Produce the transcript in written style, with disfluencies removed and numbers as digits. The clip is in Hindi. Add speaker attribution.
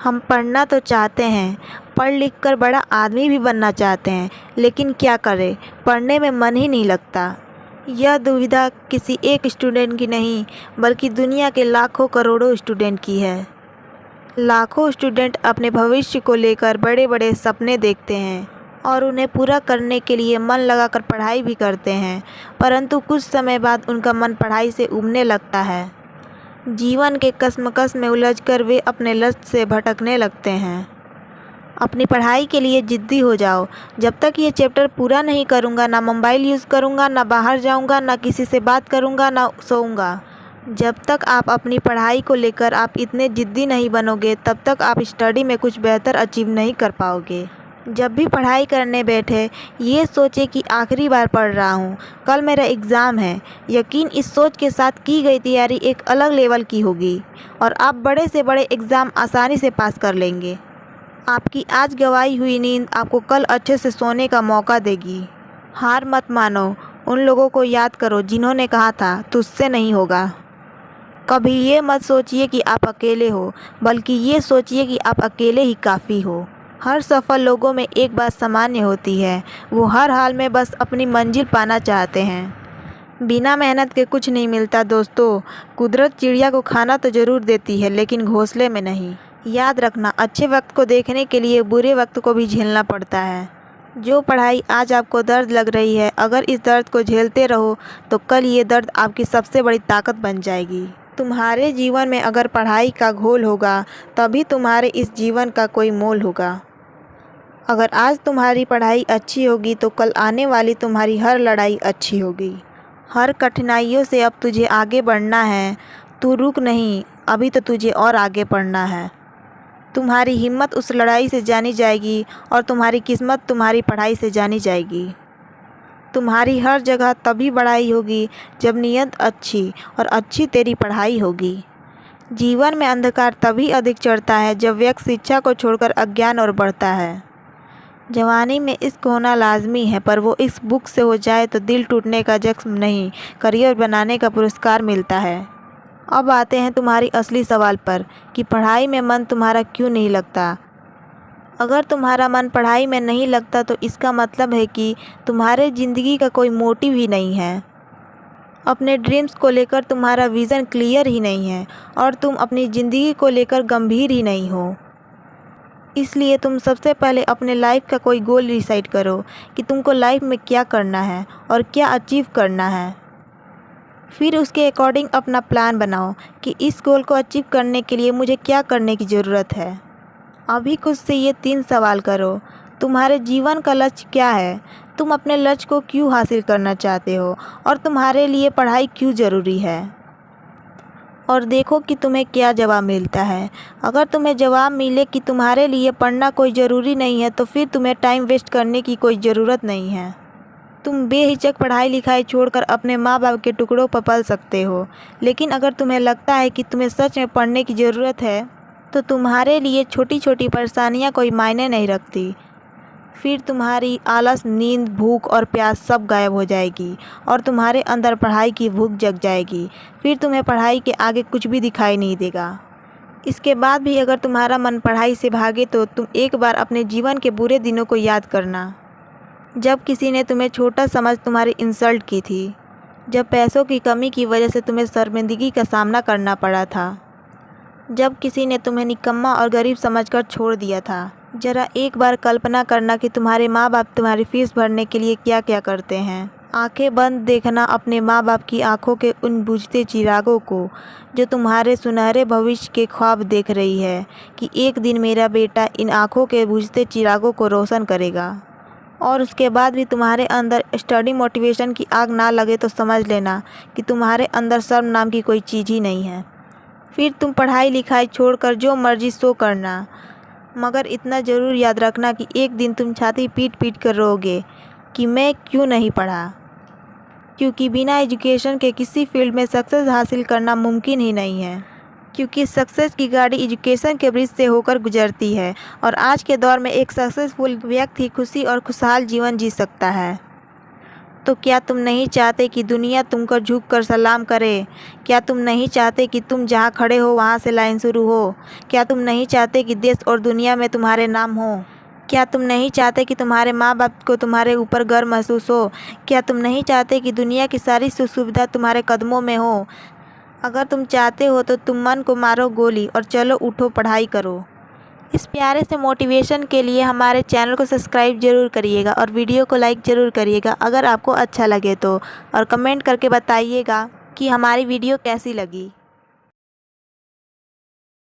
Speaker 1: हम पढ़ना तो चाहते हैं, पढ़ लिख कर बड़ा आदमी भी बनना चाहते हैं, लेकिन क्या करें, पढ़ने में मन ही नहीं लगता। यह दुविधा किसी एक स्टूडेंट की नहीं, बल्कि दुनिया के लाखों करोड़ों स्टूडेंट की है। लाखों स्टूडेंट अपने भविष्य को लेकर बड़े बड़े सपने देखते हैं और उन्हें पूरा करने के लिए मन लगाकर पढ़ाई भी करते हैं, परंतु कुछ समय बाद उनका मन पढ़ाई से उबने लगता है। जीवन के कश्मकश में उलझकर वे अपने लक्ष्य से भटकने लगते हैं। अपनी पढ़ाई के लिए जिद्दी हो जाओ। जब तक ये चैप्टर पूरा नहीं करूँगा, ना मोबाइल यूज़ करूँगा, ना बाहर जाऊँगा, ना किसी से बात करूँगा, ना सोऊंगा। जब तक आप अपनी पढ़ाई को लेकर आप इतने जिद्दी नहीं बनोगे, तब तक आप स्टडी में कुछ बेहतर अचीव नहीं कर पाओगे। जब भी पढ़ाई करने बैठे, ये सोचें कि आखिरी बार पढ़ रहा हूँ, कल मेरा एग्ज़ाम है। यकीन इस सोच के साथ की गई तैयारी एक अलग लेवल की होगी और आप बड़े से बड़े एग्ज़ाम आसानी से पास कर लेंगे। आपकी आज गंवाई हुई नींद आपको कल अच्छे से सोने का मौका देगी। हार मत मानो, उन लोगों को याद करो जिन्होंने कहा था तुझसे नहीं होगा। कभी ये मत सोचिए कि आप अकेले हो, बल्कि ये सोचिए कि आप अकेले ही काफ़ी हो। हर सफल लोगों में एक बात सामान्य होती है, वो हर हाल में बस अपनी मंजिल पाना चाहते हैं। बिना मेहनत के कुछ नहीं मिलता दोस्तों। कुदरत चिड़िया को खाना तो ज़रूर देती है, लेकिन घोंसले में नहीं। याद रखना, अच्छे वक्त को देखने के लिए बुरे वक्त को भी झेलना पड़ता है। जो पढ़ाई आज आपको दर्द लग रही है, अगर इस दर्द को झेलते रहो तो कल ये दर्द आपकी सबसे बड़ी ताकत बन जाएगी। तुम्हारे जीवन में अगर पढ़ाई का घोल होगा, तभी तुम्हारे इस जीवन का कोई मोल होगा। अगर आज तुम्हारी पढ़ाई अच्छी होगी तो कल आने वाली तुम्हारी हर लड़ाई अच्छी होगी। हर कठिनाइयों से अब तुझे आगे बढ़ना है। तू रुक नहीं, अभी तो तुझे और आगे बढ़ना है। तुम्हारी हिम्मत उस लड़ाई से जानी जाएगी और तुम्हारी किस्मत तुम्हारी पढ़ाई से जानी जाएगी। तुम्हारी हर जगह तभी बढ़ाई होगी जब नीयत अच्छी और अच्छी तेरी पढ़ाई होगी। जीवन में अंधकार तभी अधिक चढ़ता है जब व्यक्ति शिक्षा को छोड़कर अज्ञान और बढ़ता है। जवानी में इश्क होना लाजमी है, पर वो इस बुक से हो जाए तो दिल टूटने का जख्म नहीं, करियर बनाने का पुरस्कार मिलता है। अब आते हैं तुम्हारी असली सवाल पर कि पढ़ाई में मन तुम्हारा क्यों नहीं लगता। अगर तुम्हारा मन पढ़ाई में नहीं लगता तो इसका मतलब है कि तुम्हारे ज़िंदगी का कोई मोटिव ही नहीं है। अपने ड्रीम्स को लेकर तुम्हारा विज़न क्लियर ही नहीं है और तुम अपनी ज़िंदगी को लेकर गंभीर ही नहीं हो। इसलिए तुम सबसे पहले अपने लाइफ का कोई गोल डिसाइड करो कि तुमको लाइफ में क्या करना है और क्या अचीव करना है। फिर उसके अकॉर्डिंग अपना प्लान बनाओ कि इस गोल को अचीव करने के लिए मुझे क्या करने की ज़रूरत है। अभी खुद से ये 3 सवाल करो। तुम्हारे जीवन का लक्ष्य क्या है? तुम अपने लक्ष्य को क्यों हासिल करना चाहते हो और तुम्हारे लिए पढ़ाई क्यों ज़रूरी है? और देखो कि तुम्हें क्या जवाब मिलता है। अगर तुम्हें जवाब मिले कि तुम्हारे लिए पढ़ना कोई ज़रूरी नहीं है, तो फिर तुम्हें टाइम वेस्ट करने की कोई ज़रूरत नहीं है। तुम बेहिचक पढ़ाई लिखाई छोड़कर अपने माँ बाप के टुकड़ों पर पल सकते हो। लेकिन अगर तुम्हें लगता है कि तुम्हें सच में पढ़ने की ज़रूरत है, तो तुम्हारे लिए छोटी छोटी परेशानियाँ कोई मायने नहीं रखती। फिर तुम्हारी आलस, नींद, भूख और प्यास सब गायब हो जाएगी और तुम्हारे अंदर पढ़ाई की भूख जग जाएगी। फिर तुम्हें पढ़ाई के आगे कुछ भी दिखाई नहीं देगा। इसके बाद भी अगर तुम्हारा मन पढ़ाई से भागे तो तुम एक बार अपने जीवन के बुरे दिनों को याद करना। जब किसी ने तुम्हें छोटा समझ तुम्हारी इंसल्ट की थी, जब पैसों की कमी की वजह से तुम्हें शर्मिंदगी का सामना करना पड़ा था, जब किसी ने तुम्हें निकम्मा और गरीब समझकर छोड़ दिया था। ज़रा एक बार कल्पना करना कि तुम्हारे माँ बाप तुम्हारी फीस भरने के लिए क्या क्या करते हैं। आंखें बंद देखना अपने माँ बाप की आंखों के उन बुझते चिरागों को जो तुम्हारे सुनहरे भविष्य के ख्वाब देख रही है कि एक दिन मेरा बेटा इन आंखों के बुझते चिरागों को रोशन करेगा। और उसके बाद भी तुम्हारे अंदर स्टडी मोटिवेशन की आग ना लगे तो समझ लेना कि तुम्हारे अंदर शर्म नाम की कोई चीज़ ही नहीं है। फिर तुम पढ़ाई लिखाई छोड़कर जो मर्जी सो करना, मगर इतना ज़रूर याद रखना कि एक दिन तुम छाती पीट पीट कर रोओगे कि मैं क्यों नहीं पढ़ा। क्योंकि बिना एजुकेशन के किसी फील्ड में सक्सेस हासिल करना मुमकिन ही नहीं है। क्योंकि सक्सेस की गाड़ी एजुकेशन के ब्रिज से होकर गुजरती है और आज के दौर में एक सक्सेसफुल व्यक्ति खुशी और खुशहाल जीवन जी सकता है। तो क्या तुम नहीं चाहते कि दुनिया तुमको झुक कर सलाम करे? क्या तुम नहीं चाहते कि तुम जहाँ खड़े हो वहाँ से लाइन शुरू हो? क्या तुम नहीं चाहते कि देश और दुनिया में तुम्हारे नाम हो? क्या तुम नहीं चाहते कि तुम्हारे माँ बाप को तुम्हारे ऊपर गर्व महसूस हो? क्या तुम नहीं चाहते कि दुनिया की सारी सुख सुविधा तुम्हारे कदमों में हो? अगर तुम चाहते हो तो तुम मन को मारो गोली और चलो उठो पढ़ाई करो। इस प्यारे से मोटिवेशन के लिए हमारे चैनल को सब्सक्राइब ज़रूर करिएगा और वीडियो को लाइक ज़रूर करिएगा अगर आपको अच्छा लगे तो, और कमेंट करके बताइएगा कि हमारी वीडियो कैसी लगी।